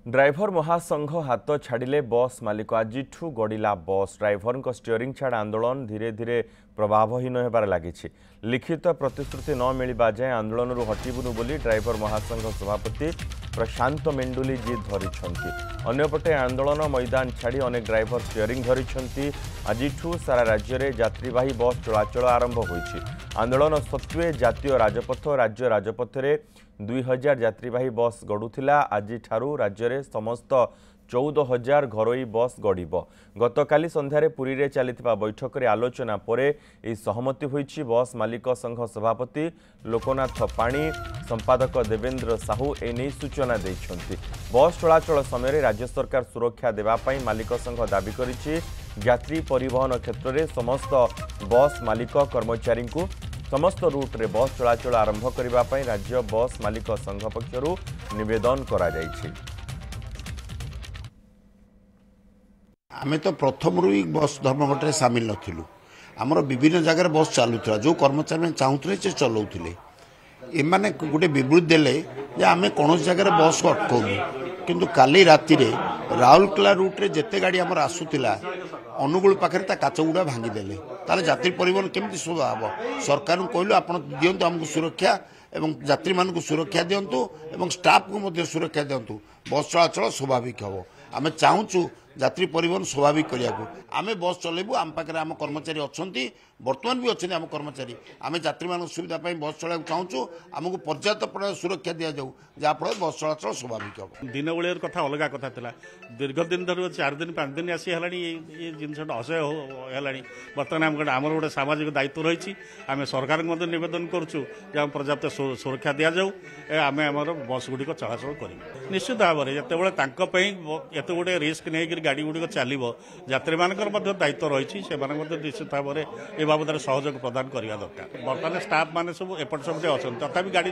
Driver महासंघ हाथ छाड़िले बस मालिक आज गड़िला बस ड्राइवर स्टीयरिंग छाड़ आंदोलन धीरे धीरे प्रभावहीन होबार लगी लिखित प्रतिश्रुति न मिलवा जाए आंदोलन हटिबुनु बोली ड्राइवर महासंघ सभापति प्रशांत मेंडुली जिद धरिछंती। अन्यपटे आंदोलन मैदान छाड़ी अनेक ड्राइवर स्टीयरिंग धरिछंती। आज सारा राज्य में यात्रीवाही बस चलाचल आरंभ होईछि। आंदोलन सत्वे जातीय राजपथ राज्य राजपथ में 2000 यात्रीवाही बस गड़ुला। आज राज्य में समस्त 14,000 घरोई बस गड़ब। गतकाली संध्यारे पुरी रे चलिथिबा बैठक रे आलोचना परे एही सहमति होईछि। बस मालिक संघ सभापति लोकनाथ पाणी संपादक देवेंद्र साहू एने सूचना दैछंती। बस चलाचल समय राज्य सरकार सुरक्षा देबा पई मालिक संघ दाबी करिछि। यात्री परिवहन क्षेत्र में समस्त बस मालिक कर्मचारी को समस्त रूट रे बस चलाचल आरंभ करिबा पई राज्य बस मालिक संघ पक्षरु निवेदन करा जायछि। आमे तो प्रथम ही बस धर्मघट में सामिल नथिलु। आमर विभिन्न जगह बस चलुला जो कर्मचारी चाहूले से चलाउले एमाने गोटे विवृत्ति देले जे आमे कौन जगह बस को अटकाऊनु किंतु काली राति रे राउरकेला रूट रे जेते गाड़ी आमर आसुतिला अनुगुल पाखे काच गुड़ा भांगीदेले ताले यात्री परिवहन केमती सुविधा हम। सरकार को कहलु आपण दियंतु हमको सुरक्षा एवं यात्री मान को सुरक्षा दियंतु एवं स्टाफ को मध्य सुरक्षा दियंतु बस चलाचल स्वाभाविक हम। आमे चाहूँ यात्री परिवहन स्वाभाविक करिया को आमे बस चलेबू। आम पाखे आम कर्मचारी अच्छी बर्तमान भी अच्छे आम कर्मचारी आमे यात्री मान सुविधा बस चला चाहूँ आमको पर्याप्त परिमाण सुरक्षा दि जाऊ जहाँफल बस चलाचल स्वाभाविक हम। दिन बेल कथा अलग कथा था दीर्घ दिन धर 4 दिन 5 दिन आसी है ये जिनसा असह्य है। बर्तमान आम गोटे सामाजिक दायित्व रही आम सरकार नवेदन करुँ पर्याप्त सुरक्षा दि जाऊ आम आम बस गुड़िक चलाचल कर निश्चित भाव में जिते एत गोटे रिस्क नहीं गाड़ी गुड़िक चलो यात्री मान दायित्व रही से निश्चित भाव में ए बाबद सहयोग प्रदान करवा दरकार। बर्तमान स्टाफ मैंने सब एपट सब अच्छा तथा गाड़ी